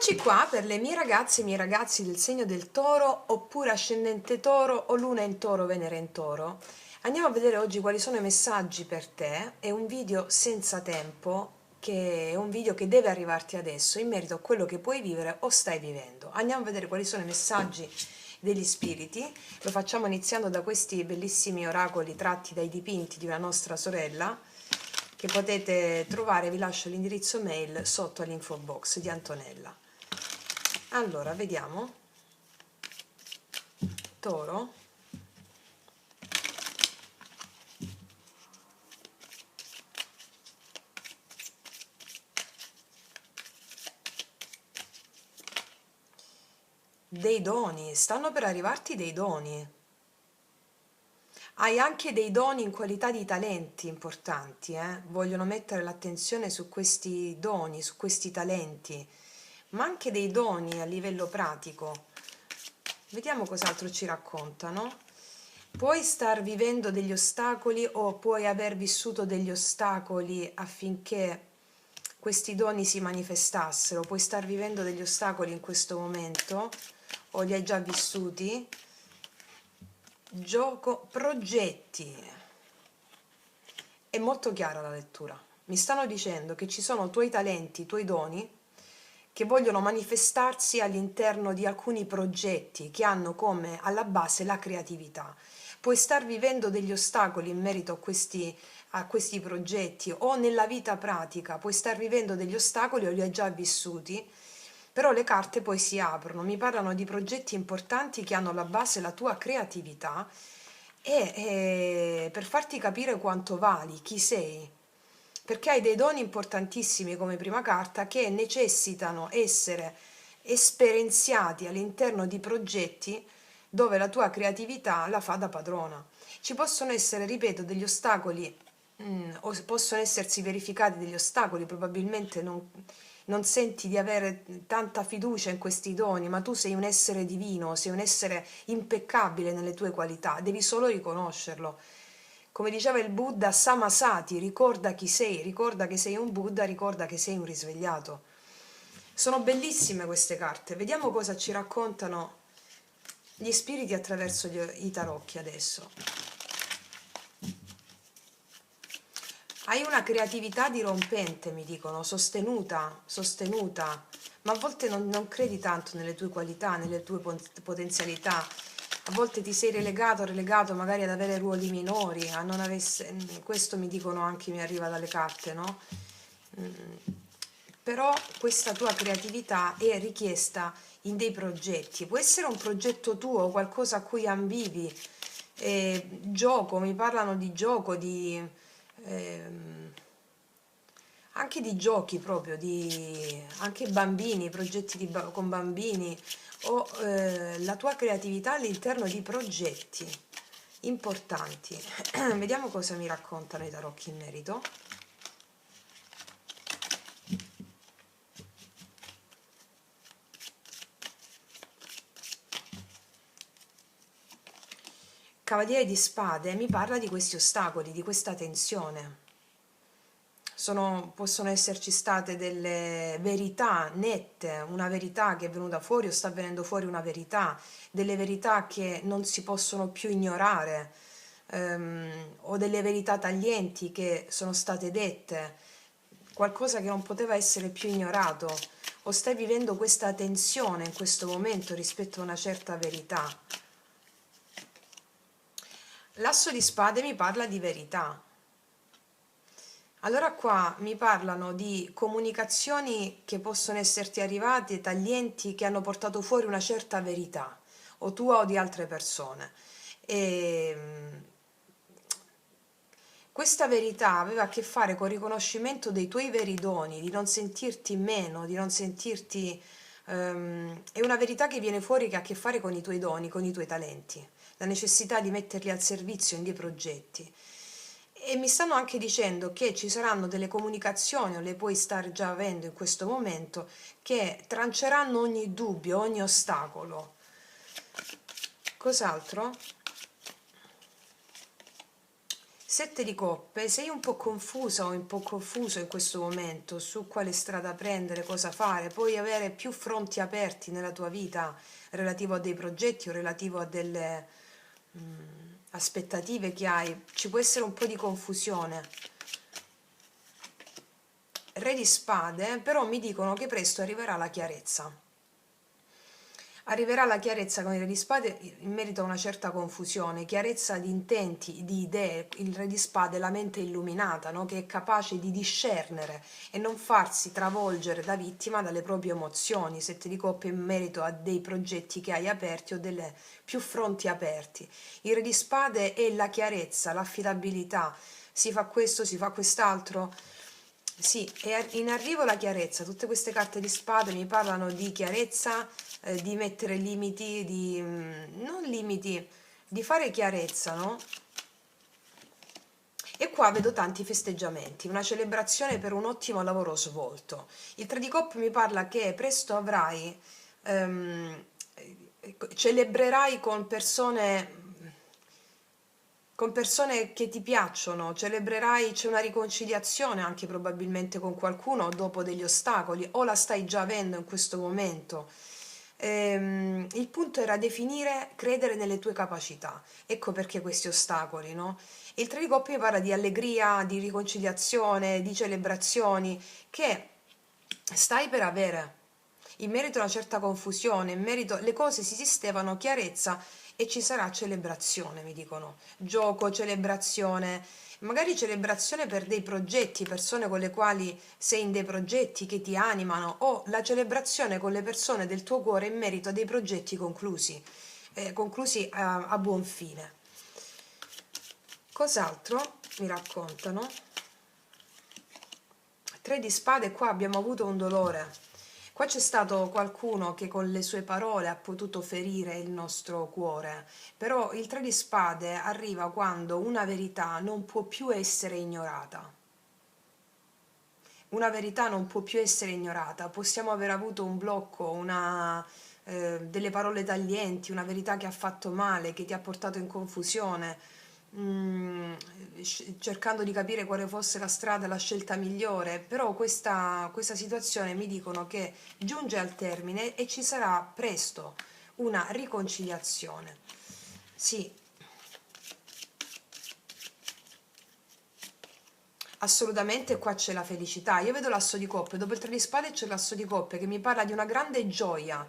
Eccoci qua per le mie ragazze e i miei ragazzi del segno del Toro, oppure ascendente Toro o Luna in Toro, Venere in Toro. Andiamo a vedere oggi quali sono i messaggi per te. È un video senza tempo, che è un video che deve arrivarti adesso in merito a quello che puoi vivere o stai vivendo. Andiamo a vedere quali sono i messaggi degli spiriti. Lo facciamo iniziando da questi bellissimi oracoli tratti dai dipinti di una nostra sorella, che potete trovare. Vi lascio l'indirizzo mail sotto all'info box di Antonella. Allora, vediamo. Toro. Dei doni, stanno per arrivarti dei doni. Hai anche dei doni in qualità di talenti importanti, Vogliono mettere l'attenzione su questi doni, su questi talenti, ma anche dei doni a livello pratico. Vediamo cos'altro ci raccontano. Puoi star vivendo degli ostacoli o puoi aver vissuto degli ostacoli affinché questi doni si manifestassero. Puoi star vivendo degli ostacoli in questo momento o li hai già vissuti. Gioco, progetti. È molto chiara la lettura. Mi stanno dicendo che ci sono tuoi talenti, tuoi doni che vogliono manifestarsi all'interno di alcuni progetti che hanno come alla base la creatività. Puoi star vivendo degli ostacoli in merito a questi progetti o nella vita pratica, puoi star vivendo degli ostacoli o li hai già vissuti, però le carte poi si aprono, mi parlano di progetti importanti che hanno alla base la tua creatività e per farti capire quanto vali, chi sei, perché hai dei doni importantissimi come prima carta che necessitano essere esperienziati all'interno di progetti dove la tua creatività la fa da padrona. Ci possono essere, ripeto, degli ostacoli, o possono essersi verificati degli ostacoli, probabilmente non senti di avere tanta fiducia in questi doni, ma tu sei un essere divino, sei un essere impeccabile nelle tue qualità, devi solo riconoscerlo. Come diceva il Buddha, Samasati, ricorda chi sei, ricorda che sei un Buddha, ricorda che sei un risvegliato. Sono bellissime queste carte, vediamo cosa ci raccontano gli spiriti attraverso i tarocchi adesso. Hai una creatività dirompente, mi dicono, sostenuta, ma a volte non credi tanto nelle tue qualità, nelle tue potenzialità. A volte ti sei relegato magari ad avere ruoli minori, a non avesse, questo mi dicono anche, mi arriva dalle carte, no? Però questa tua creatività è richiesta in dei progetti. Può essere un progetto tuo, qualcosa a cui ambivi, gioco, mi parlano di gioco, anche di giochi proprio, anche bambini, progetti con bambini o la tua creatività all'interno di progetti importanti. Vediamo cosa mi raccontano i tarocchi in merito. Cavaliere di Spade mi parla di questi ostacoli, di questa tensione. Possono esserci state delle verità nette, una verità che è venuta fuori o sta venendo fuori una verità, delle verità che non si possono più ignorare, o delle verità taglienti che sono state dette, qualcosa che non poteva essere più ignorato, o stai vivendo questa tensione in questo momento rispetto a una certa verità. L'asso di spade mi parla di verità. Allora qua mi parlano di comunicazioni che possono esserti arrivate, taglienti che hanno portato fuori una certa verità, o tua o di altre persone. E questa verità aveva a che fare con il riconoscimento dei tuoi veri doni, di non sentirti meno, di non sentirti... è una verità che viene fuori che ha a che fare con i tuoi doni, con i tuoi talenti, la necessità di metterli al servizio in dei progetti. E mi stanno anche dicendo che ci saranno delle comunicazioni, o le puoi star già avendo in questo momento, che tranceranno ogni dubbio, ogni ostacolo. Cos'altro? Sette di coppe, sei un po' confusa o un po' confuso in questo momento su quale strada prendere, cosa fare, puoi avere più fronti aperti nella tua vita relativo a dei progetti o relativo a delle aspettative che hai, ci può essere un po' di confusione. Re di spade, però mi dicono che presto arriverà la chiarezza. Arriverà la chiarezza con il Re di Spade in merito a una certa confusione, chiarezza di intenti, di idee. Il Re di Spade è la mente illuminata, no? Che è capace di discernere e non farsi travolgere da vittima dalle proprie emozioni. Sette di coppe in merito a dei progetti che hai aperti o delle più fronti aperti. Il Re di Spade è la chiarezza, l'affidabilità. Si fa questo, si fa quest'altro. Sì, è in arrivo la chiarezza. Tutte queste carte di spade mi parlano di chiarezza, di mettere limiti, non limiti, di fare chiarezza, no? E qua vedo tanti festeggiamenti, una celebrazione per un ottimo lavoro svolto. Il 3 di coppe mi parla che presto avrai, celebrerai con persone che ti piacciono, celebrerai, c'è una riconciliazione anche probabilmente con qualcuno dopo degli ostacoli, o la stai già avendo in questo momento. Il punto era definire, credere nelle tue capacità. Ecco perché questi ostacoli, no? Il 3 di coppie parla di allegria, di riconciliazione, di celebrazioni che stai per avere. In merito a una certa confusione, in merito le cose si sistemano, chiarezza e ci sarà celebrazione, mi dicono. Gioco, celebrazione, magari celebrazione per dei progetti, persone con le quali sei in dei progetti che ti animano, o la celebrazione con le persone del tuo cuore in merito a dei progetti conclusi a buon fine. Cos'altro mi raccontano? 3 di spade, qua abbiamo avuto un dolore. Qua c'è stato qualcuno che con le sue parole ha potuto ferire il nostro cuore, però il 3 di spade arriva quando una verità non può più essere ignorata. Una verità non può più essere ignorata. Possiamo aver avuto un blocco, delle parole taglienti, una verità che ha fatto male, che ti ha portato in confusione, mm, cercando di capire quale fosse la strada, la scelta migliore, però questa situazione mi dicono che giunge al termine e ci sarà presto una riconciliazione. Sì, assolutamente qua c'è la felicità. Io vedo l'asso di coppe, dopo il 3 di spade c'è l'asso di coppe che mi parla di una grande gioia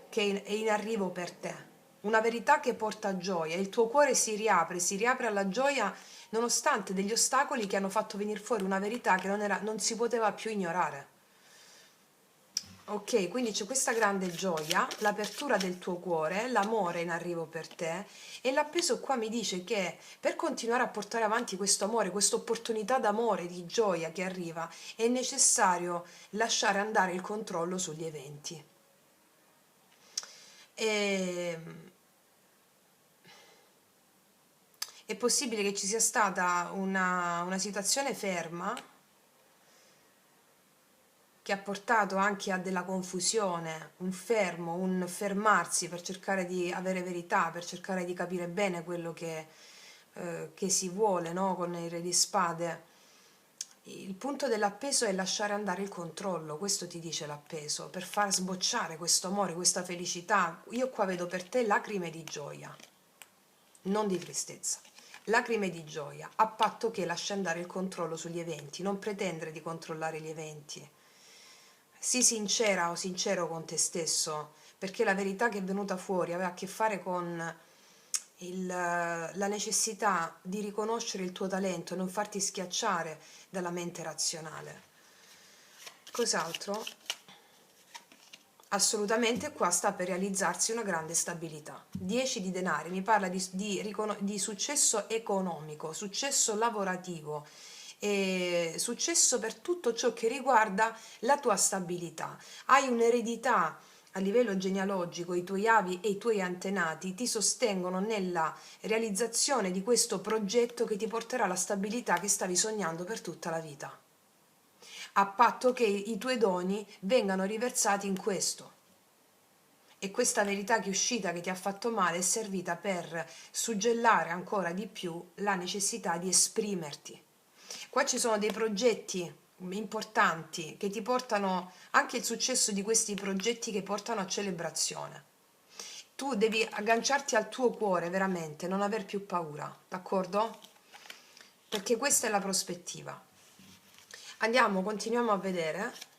che è in arrivo per te. Una verità che porta gioia, il tuo cuore si riapre alla gioia nonostante degli ostacoli che hanno fatto venire fuori una verità che non si poteva più ignorare. Ok, quindi c'è questa grande gioia, l'apertura del tuo cuore, l'amore in arrivo per te, e l'appeso qua mi dice che per continuare a portare avanti questo amore, questa opportunità d'amore, di gioia che arriva, è necessario lasciare andare il controllo sugli eventi. E è possibile che ci sia stata una situazione ferma che ha portato anche a della confusione, un fermo, un fermarsi per cercare di avere verità, per cercare di capire bene quello che si vuole, no? Con il Re di Spade. Il punto dell'appeso è lasciare andare il controllo, questo ti dice l'appeso, per far sbocciare questo amore, questa felicità. Io qua vedo per te lacrime di gioia, non di tristezza. Lacrime di gioia, a patto che lasci andare il controllo sugli eventi, non pretendere di controllare gli eventi. Sii sincera o sincero con te stesso, perché la verità che è venuta fuori aveva a che fare con la necessità di riconoscere il tuo talento e non farti schiacciare dalla mente razionale. Cos'altro? Assolutamente qua sta per realizzarsi una grande stabilità. 10 di denari, mi parla di successo economico, successo lavorativo, e successo per tutto ciò che riguarda la tua stabilità. Hai un'eredità a livello genealogico, i tuoi avi e i tuoi antenati ti sostengono nella realizzazione di questo progetto che ti porterà alla stabilità che stavi sognando per tutta la vita, a patto che i tuoi doni vengano riversati in questo. e questa verità che è uscita, che ti ha fatto male, è servita per suggellare ancora di più la necessità di esprimerti. Qua ci sono dei progetti importanti che ti portano, anche il successo di questi progetti che portano a celebrazione. Tu devi agganciarti al tuo cuore veramente, non aver più paura, d'accordo? Perché questa è la prospettiva. Andiamo, continuiamo a vedere.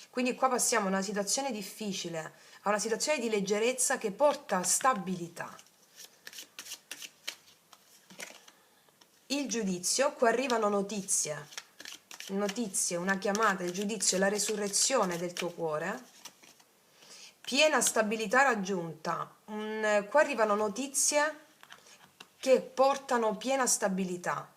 Quindi qua passiamo da una situazione difficile a una situazione di leggerezza che porta stabilità. Il giudizio, qua arrivano notizie, una chiamata, il giudizio e la resurrezione del tuo cuore, piena stabilità raggiunta, qua arrivano notizie che portano piena stabilità.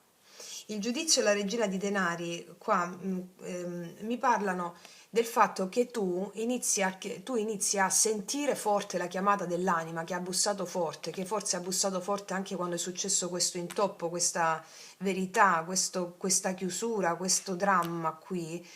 Il giudizio e la regina di denari, qua mi parlano del fatto che tu inizi a sentire forte la chiamata dell'anima che ha bussato forte, che forse ha bussato forte anche quando è successo questo intoppo, questa verità, questa chiusura, questo dramma qui.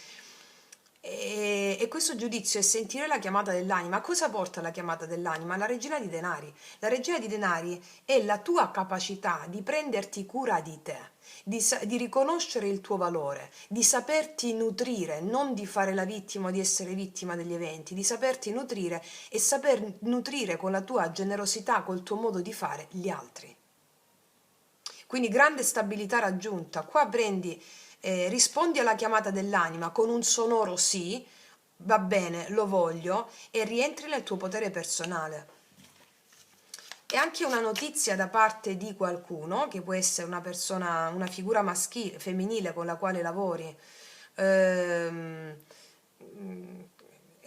E questo giudizio è sentire la chiamata dell'anima. Cosa porta la chiamata dell'anima? La regina di denari. La regina di denari è la tua capacità di prenderti cura di te, di riconoscere il tuo valore, di saperti nutrire, non di fare la vittima o di essere vittima degli eventi, di saperti nutrire e saper nutrire con la tua generosità, col tuo modo di fare, gli altri. Quindi grande stabilità raggiunta. Qua rispondi alla chiamata dell'anima con un sonoro sì, va bene, lo voglio, e rientri nel tuo potere personale. E anche una notizia da parte di qualcuno, che può essere una persona, una figura maschile, femminile con la quale lavori. È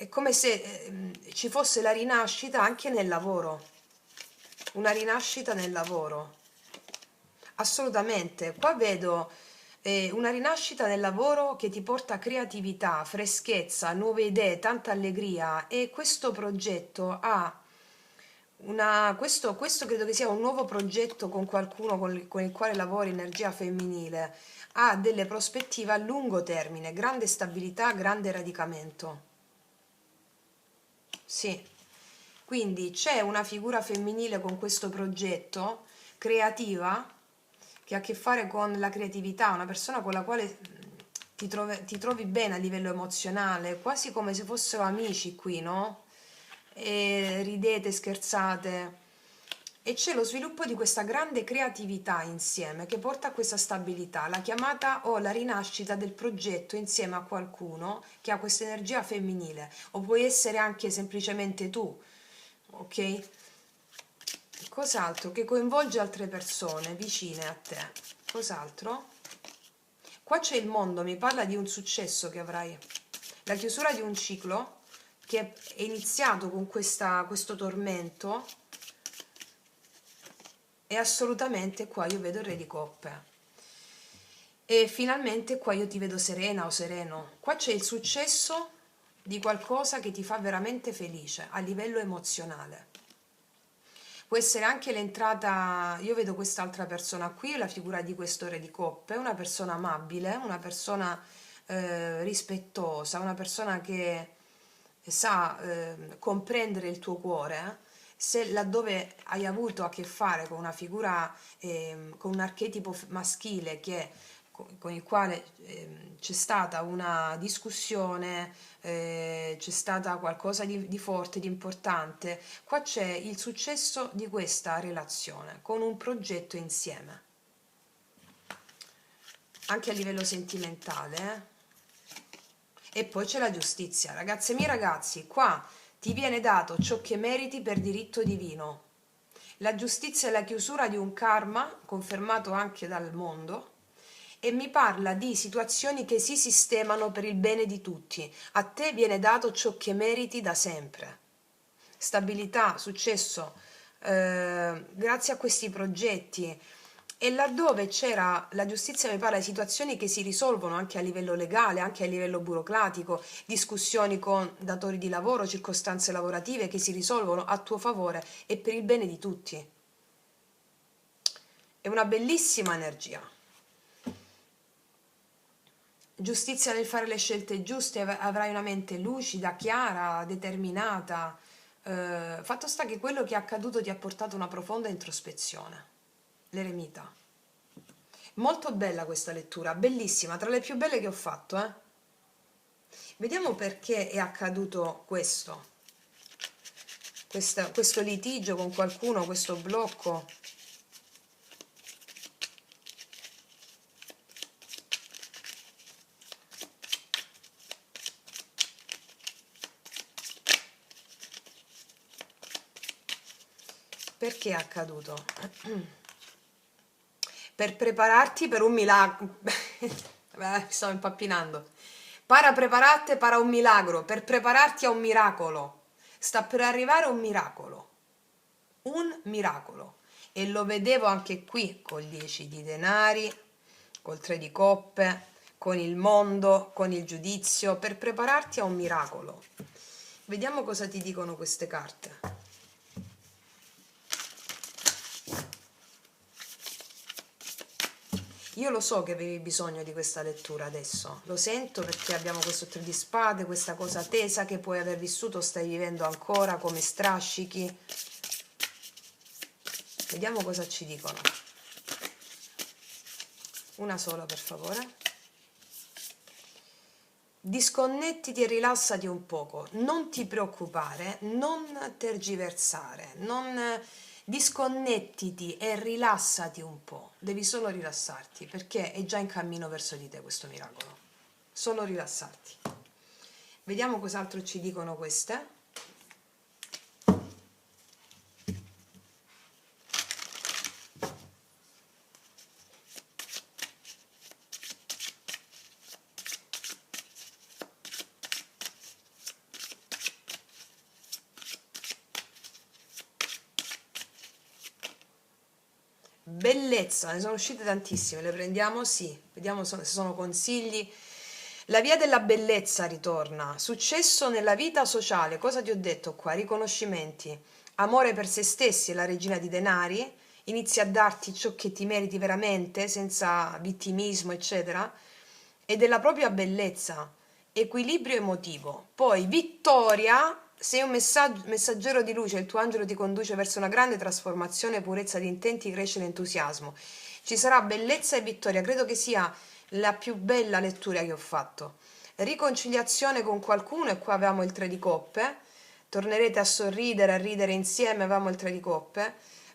come se ci fosse la rinascita anche nel lavoro, una rinascita nel lavoro. Assolutamente, qua vedo una rinascita nel lavoro che ti porta creatività, freschezza, nuove idee, tanta allegria, e questo progetto ha questo credo che sia un nuovo progetto con qualcuno con il quale lavori, energia femminile, ha delle prospettive a lungo termine, grande stabilità, grande radicamento. Sì, quindi c'è una figura femminile con questo progetto creativa che ha a che fare con la creatività, una persona con la quale ti trovi bene a livello emozionale, quasi come se fossero amici qui, no? E ridete, scherzate. E c'è lo sviluppo di questa grande creatività insieme che porta a questa stabilità, la chiamata o la rinascita del progetto insieme a qualcuno che ha questa energia femminile, o puoi essere anche semplicemente tu, ok? Cos'altro? Che coinvolge altre persone vicine a te. Cos'altro? Qua c'è il mondo, mi parla di un successo che avrai, la chiusura di un ciclo che è iniziato con questo tormento, e assolutamente qua io vedo il re di coppe. E finalmente qua io ti vedo serena o sereno. Qua c'è il successo di qualcosa che ti fa veramente felice a livello emozionale. Può essere anche l'entrata, io vedo quest'altra persona qui, la figura di questo re di coppe, una persona amabile, una persona rispettosa, una persona che sa comprendere il tuo cuore, se laddove hai avuto a che fare con una figura, con un archetipo maschile con il quale c'è stata una discussione, c'è stata qualcosa di forte, di importante, qua c'è il successo di questa relazione con un progetto insieme, anche a livello sentimentale, E poi c'è la giustizia. Ragazze mie, ragazzi, qua ti viene dato ciò che meriti per diritto divino. La giustizia è la chiusura di un karma, confermato anche dal mondo, e mi parla di situazioni che si sistemano per il bene di tutti. A te viene dato ciò che meriti da sempre. Stabilità, successo, grazie a questi progetti. E laddove c'era la giustizia, mi parla di situazioni che si risolvono anche a livello legale, anche a livello burocratico, discussioni con datori di lavoro, circostanze lavorative che si risolvono a tuo favore e per il bene di tutti. È una bellissima energia. giustizia nel fare le scelte giuste, avrai una mente lucida, chiara, determinata. Fatto sta che quello che è accaduto ti ha portato una profonda introspezione. L'eremita. Molto bella questa lettura, bellissima, tra le più belle che ho fatto, eh. Vediamo perché è accaduto questo litigio con qualcuno, questo blocco. Perché è accaduto? Per prepararti per un milagro. Mi stavo impappinando. Para preparate para un milagro, per prepararti a un miracolo. Sta per arrivare un miracolo. Un miracolo. E lo vedevo anche qui col 10 di denari, col 3 di coppe, con il mondo, con il giudizio, per prepararti a un miracolo. Vediamo cosa ti dicono queste carte. Io lo so che avevi bisogno di questa lettura adesso, lo sento perché abbiamo questo 3 di spade, questa cosa tesa che puoi aver vissuto, stai vivendo ancora come strascichi. Vediamo cosa ci dicono. Una sola per favore. Disconnettiti e rilassati un poco, non ti preoccupare, non tergiversare, non disconnettiti e rilassati un po', devi solo rilassarti perché è già in cammino verso di te questo miracolo, solo rilassarti. Vediamo cos'altro ci dicono queste. Bellezza, ne sono uscite tantissime, le prendiamo? Sì, vediamo se sono consigli. La via della bellezza ritorna, successo nella vita sociale, cosa ti ho detto qua? Riconoscimenti, amore per se stessi, la regina di denari, inizi a darti ciò che ti meriti veramente, senza vittimismo, eccetera, e della propria bellezza, equilibrio emotivo. Poi vittoria, sei un messaggero di luce, il tuo angelo ti conduce verso una grande trasformazione, purezza di intenti, cresce l'entusiasmo. Ci sarà bellezza e vittoria, credo che sia la più bella lettura che ho fatto. Riconciliazione con qualcuno, e qua avevamo il 3 di coppe, tornerete a sorridere, a ridere insieme, avevamo il 3 di coppe.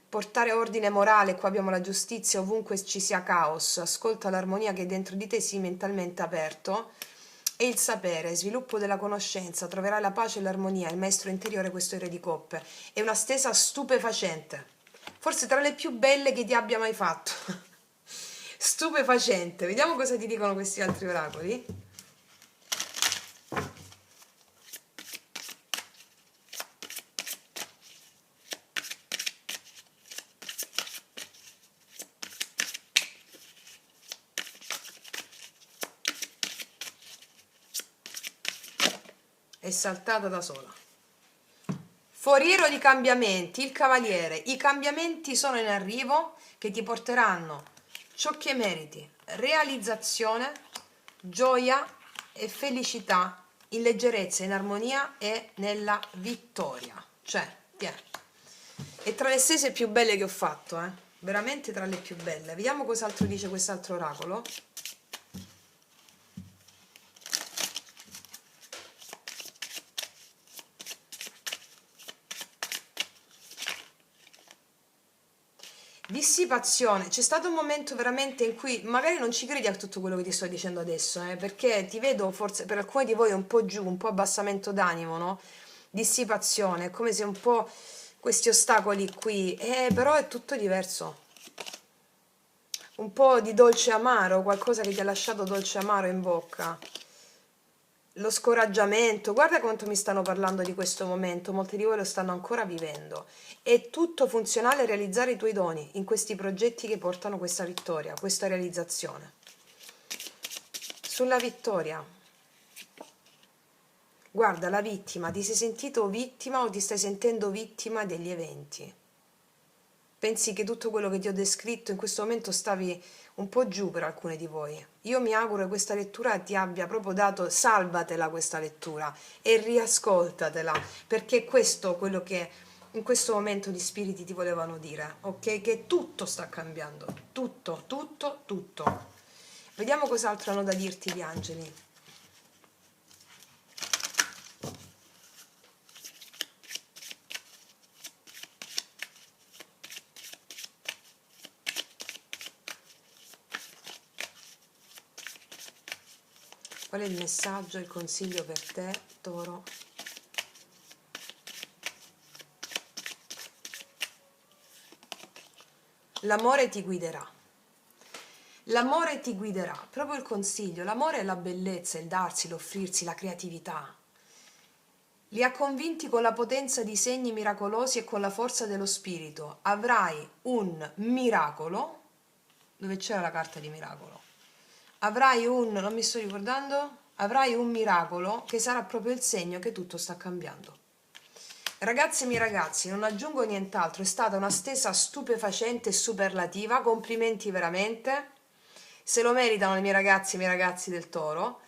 Portare ordine morale, qua abbiamo la giustizia, ovunque ci sia caos, ascolta l'armonia che dentro di te sii mentalmente aperto. E il sapere, sviluppo della conoscenza, troverai la pace e l'armonia, il maestro interiore, questo è il re di coppe. È una stesa stupefacente, forse tra le più belle che ti abbia mai fatto. Stupefacente. Vediamo cosa ti dicono questi altri oracoli. È saltata da sola. Foriero di cambiamenti, il cavaliere. I cambiamenti sono in arrivo che ti porteranno ciò che meriti, realizzazione, gioia e felicità in leggerezza, in armonia e nella vittoria. Cioè, yeah. È tra le stese più belle che ho fatto, veramente tra le più belle. Vediamo cos'altro dice quest'altro oracolo. Dissipazione, c'è stato un momento veramente in cui magari non ci credi a tutto quello che ti sto dicendo adesso, perché ti vedo forse per alcuni di voi un po' giù, un po' abbassamento d'animo, no? Dissipazione, è come se un po' questi ostacoli qui, però è tutto diverso. Un po' di dolce amaro, qualcosa che ti ha lasciato dolce amaro in bocca. Lo scoraggiamento, guarda quanto mi stanno parlando di questo momento, molti di voi lo stanno ancora vivendo. È tutto funzionale a realizzare i tuoi doni in questi progetti che portano questa vittoria, questa realizzazione. Sulla vittoria, guarda la vittima, ti sei sentito vittima o ti stai sentendo vittima degli eventi? pensi che tutto quello che ti ho descritto in questo momento stavi un po' giù per alcune di voi. Io mi auguro che questa lettura ti abbia proprio dato, salvatela questa lettura e riascoltatela, perché questo è quello che in questo momento gli spiriti ti volevano dire, ok? Che tutto sta cambiando, tutto, tutto, tutto. Vediamo cos'altro hanno da dirti gli angeli. Qual è il messaggio, il consiglio per te, Toro? L'amore ti guiderà. L'amore ti guiderà, proprio il consiglio. L'amore è la bellezza, il darsi, l'offrirsi, la creatività. Li ha convinti con la potenza di segni miracolosi e con la forza dello spirito. Avrai un miracolo. Dove c'era la carta di miracolo? Avrai non mi sto ricordando, avrai un miracolo che sarà proprio il segno che tutto sta cambiando. Ragazzi e miei ragazzi, non aggiungo nient'altro, è stata una stesa stupefacente e superlativa, complimenti veramente, se lo meritano i miei ragazzi del Toro.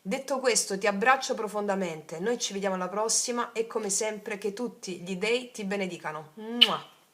Detto questo, ti abbraccio profondamente, noi ci vediamo alla prossima e come sempre che tutti gli dei ti benedicano. Mua!